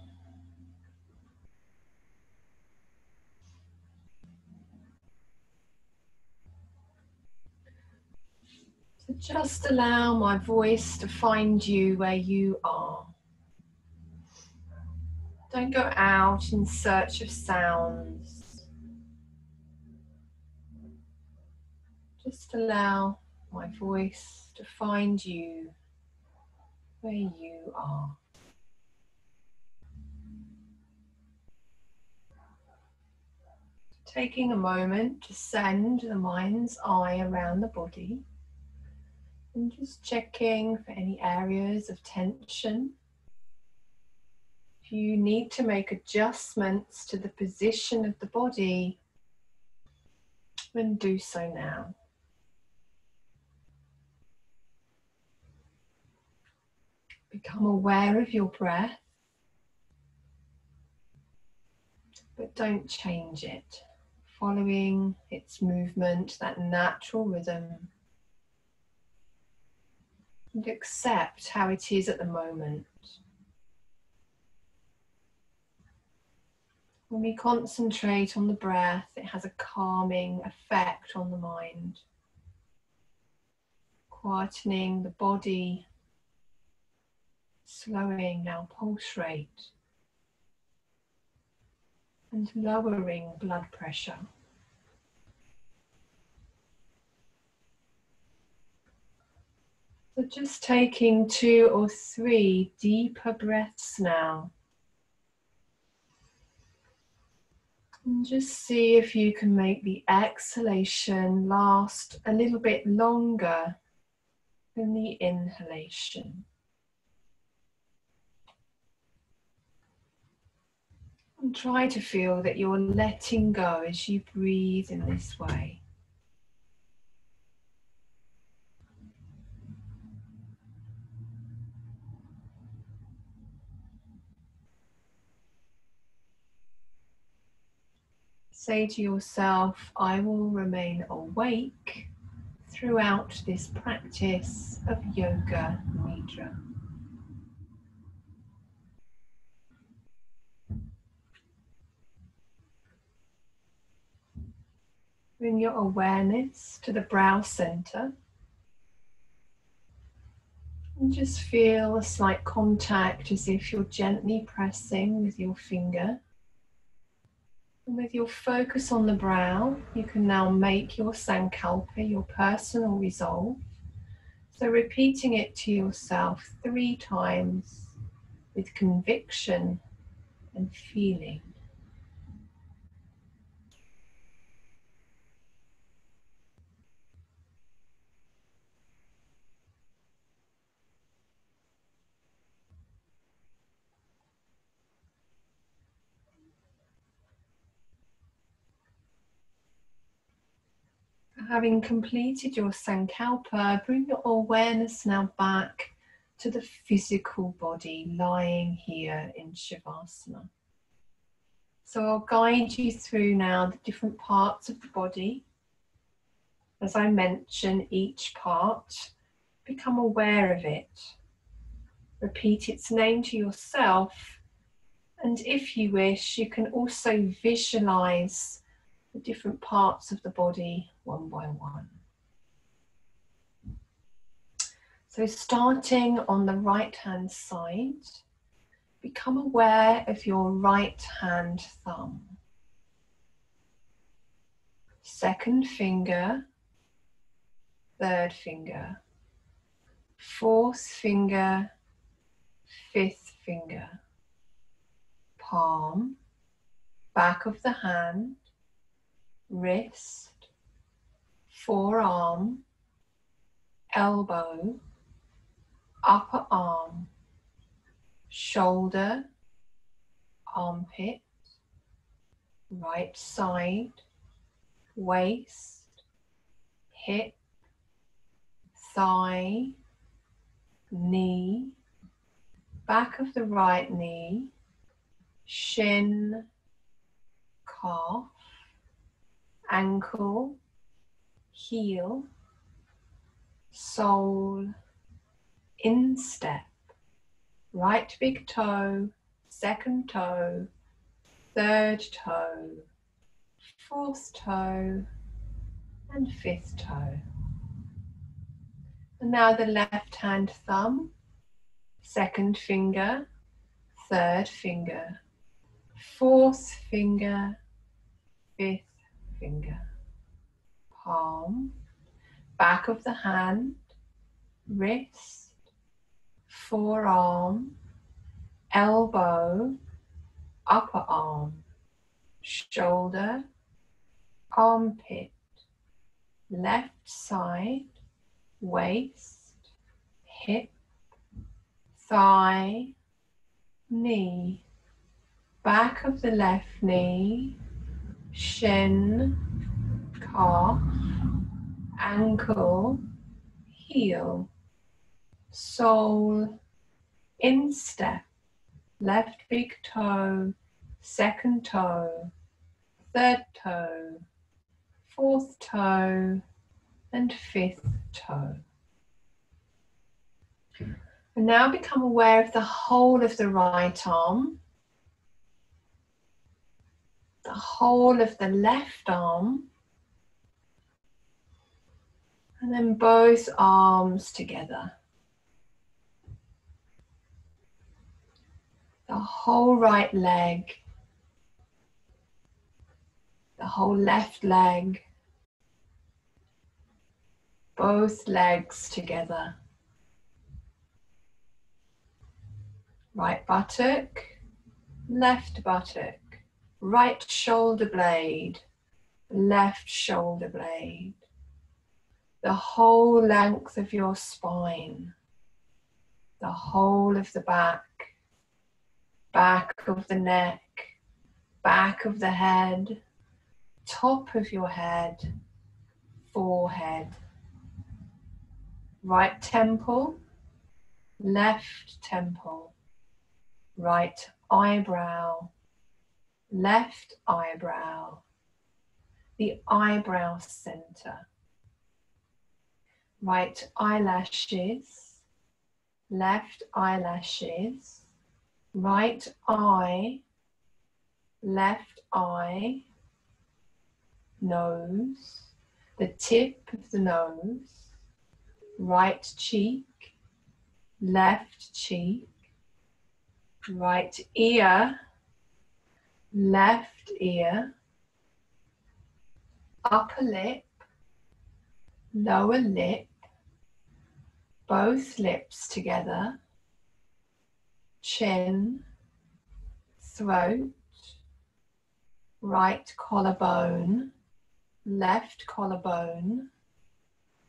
So just allow my voice to find you where you are. Don't go out in search of sounds. Just allow my voice to find you where you are. Taking a moment to send the mind's eye around the body and just checking for any areas of tension. If you need to make adjustments to the position of the body, then do so now. Become aware of your breath, but don't change it. Following its movement, that natural rhythm, and accept how it is at the moment. When we concentrate on the breath, it has a calming effect on the mind, quietening the body, slowing our pulse rate, and lowering blood pressure. So just taking 2 or 3 deeper breaths now. And just see if you can make the exhalation last a little bit longer than the inhalation. And try to feel that you're letting go as you breathe in this way. Say to yourself, I will remain awake throughout this practice of yoga nidra. Bring your awareness to the brow center and just feel a slight contact as if you're gently pressing with your finger. And with your focus on the brow, you can now make your sankalpa, your personal resolve. So repeating it to yourself 3 times with conviction and feeling. Having completed your sankalpa, bring your awareness now back to the physical body lying here in Shavasana. So I'll guide you through now the different parts of the body. As I mention each part, become aware of it. Repeat its name to yourself, and if you wish, you can also visualize the different parts of the body one by one. So starting on the right hand side, become aware of your right hand thumb. Second finger, third finger, fourth finger, fifth finger, palm, back of the hand, wrist, forearm, elbow, upper arm, shoulder, armpit, right side, waist, hip, thigh, knee, back of the right knee, shin, calf, ankle, heel, sole, instep, right big toe, second toe, third toe, fourth toe, and fifth toe. And now the left hand thumb, second finger, third finger, fourth finger, fifth finger, palm, back of the hand, wrist, forearm, elbow, upper arm, shoulder, armpit, left side, waist, hip, thigh, knee, back of the left knee, shin, calf, ankle, heel, sole, instep, left big toe, second toe, third toe, fourth toe, and fifth toe. And now become aware of the whole of the right arm, the whole of the left arm, and then both arms together. The whole right leg, the whole left leg, both legs together. Right buttock, left buttock, right shoulder blade, left shoulder blade. The whole length of your spine, the whole of the back, back of the neck, back of the head, top of your head, forehead. Right temple, left temple, right eyebrow, left eyebrow, the eyebrow center. Right eyelashes, left eyelashes, right eye, left eye, nose, the tip of the nose, right cheek, left cheek, right ear, left ear, upper lip, lower lip, both lips together, chin, throat, right collarbone, left collarbone,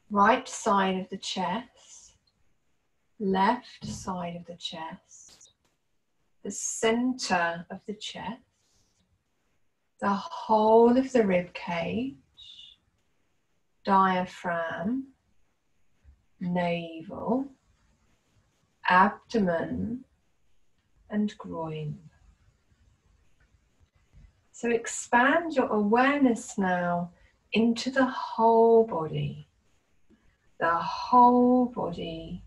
right side of the chest, left side of the chest, the center of the chest, the whole of the rib cage, diaphragm, navel, abdomen, and groin. So expand your awareness now into the whole body. The whole body.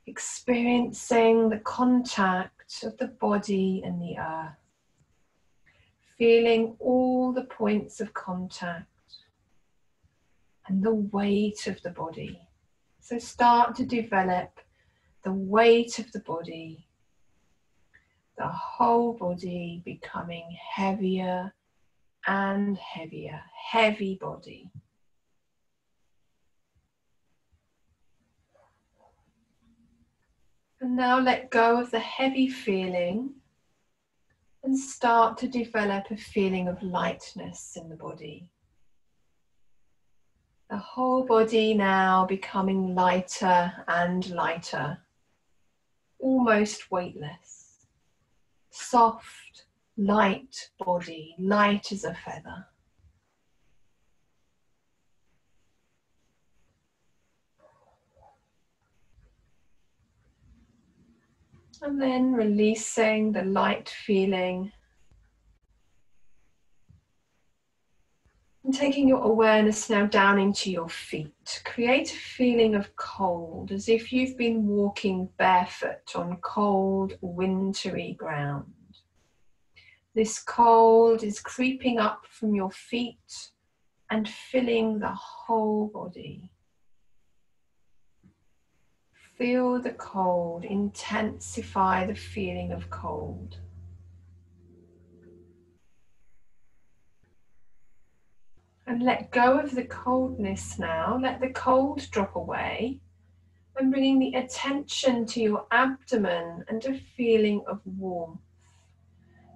Experiencing the contact of the body and the earth. Feeling all the points of contact and the weight of the body. So start to develop the weight of the body. The whole body becoming heavier and heavier. Heavy body. And now let go of the heavy feeling and start to develop a feeling of lightness in the body. The whole body now becoming lighter and lighter, almost weightless. Soft, light body, light as a feather. And then releasing the light feeling. And taking your awareness now down into your feet. Create a feeling of cold, as if you've been walking barefoot on cold, wintry ground. This cold is creeping up from your feet and filling the whole body. Feel the cold, intensify the feeling of cold. And let go of the coldness now. Let the cold drop away. And bringing the attention to your abdomen and a feeling of warmth.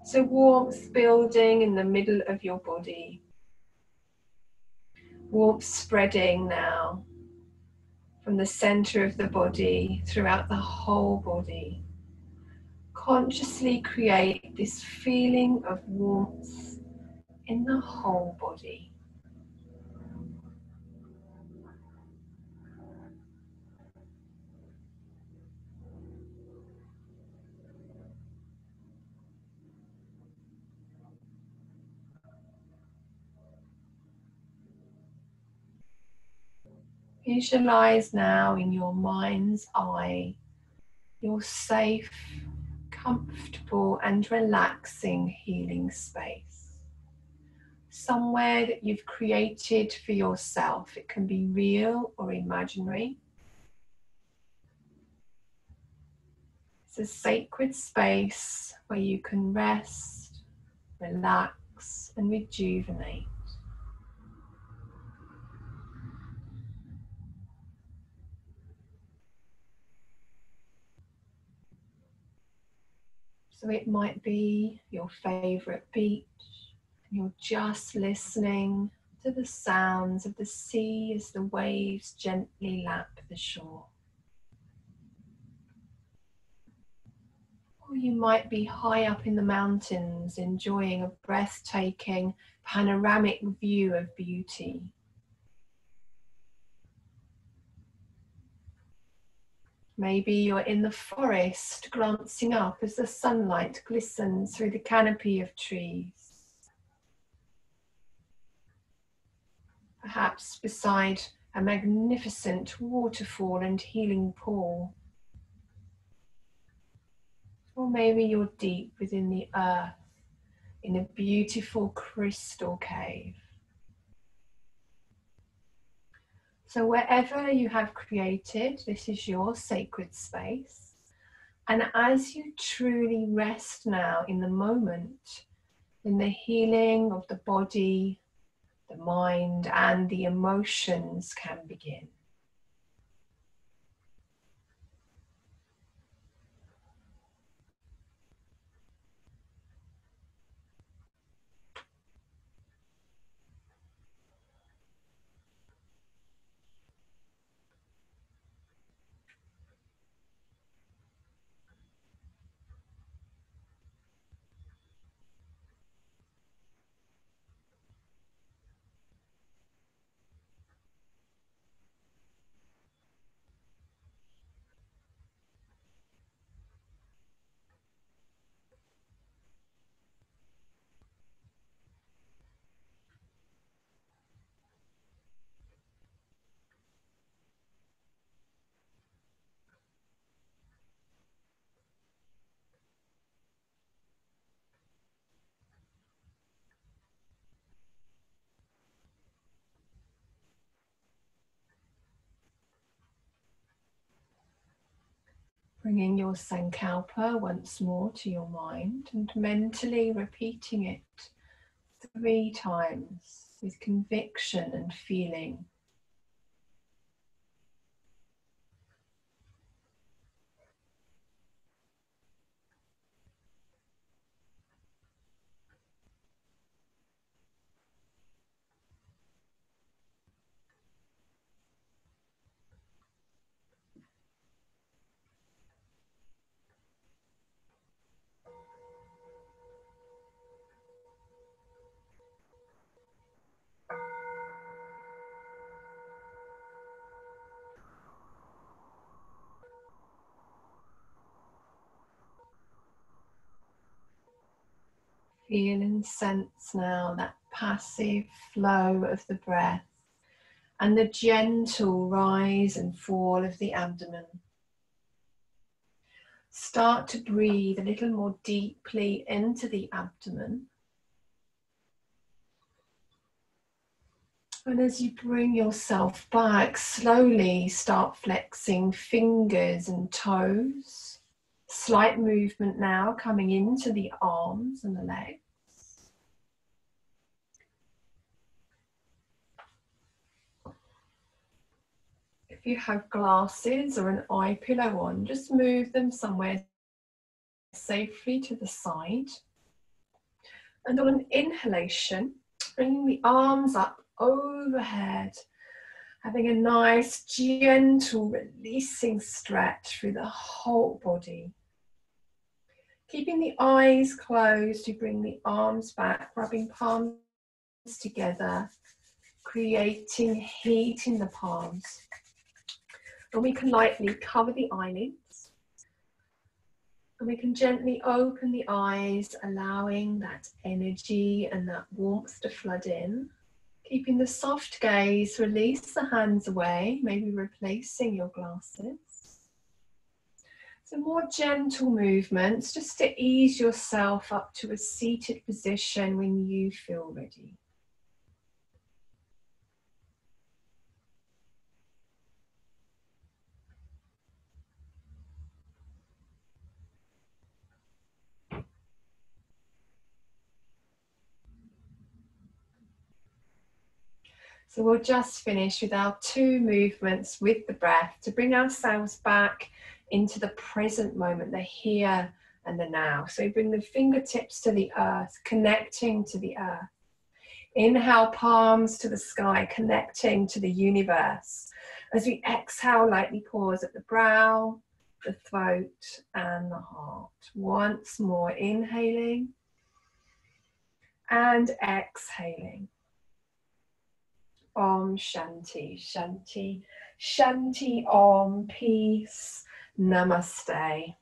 So warmth building in the middle of your body. Warmth spreading now from the center of the body throughout the whole body. Consciously create this feeling of warmth in the whole body. Visualize now in your mind's eye your safe, comfortable and relaxing healing space. Somewhere that you've created for yourself. It can be real or imaginary. It's a sacred space where you can rest, relax and rejuvenate. So it might be your favorite beach. You're just listening to the sounds of the sea as the waves gently lap the shore. Or you might be high up in the mountains, enjoying a breathtaking panoramic view of beauty. Maybe you're in the forest, glancing up as the sunlight glistens through the canopy of trees. perhaps beside a magnificent waterfall and healing pool. Or maybe you're deep within the earth in a beautiful crystal cave. So wherever you have created, this is your sacred space. And as you truly rest now in the moment, in the healing of the body, the mind, and the emotions can begin. Bringing your Sankalpa once more to your mind and mentally repeating it 3 times with conviction and feeling. Feel and sense now that passive flow of the breath and the gentle rise and fall of the abdomen. Start to breathe a little more deeply into the abdomen. And as you bring yourself back, slowly start flexing fingers and toes. Slight movement now coming into the arms and the legs. If you have glasses or an eye pillow on, just move them somewhere safely to the side. And on an inhalation, bringing the arms up overhead, having a nice gentle releasing stretch through the whole body. Keeping the eyes closed, you bring the arms back, rubbing palms together, creating heat in the palms. And we can lightly cover the eyelids. And we can gently open the eyes, allowing that energy and that warmth to flood in. Keeping the soft gaze, release the hands away, maybe replacing your glasses. Some more gentle movements just to ease yourself up to a seated position when you feel ready. So we'll just finish with our 2 movements with the breath to bring ourselves back into the present moment, the here and the now. So we bring the fingertips to the earth, connecting to the earth. Inhale, palms to the sky, connecting to the universe. As we exhale, lightly pause at the brow, the throat, and the heart. Once more, inhaling and exhaling. Om Shanti, Shanti, Shanti Om, peace, Namaste.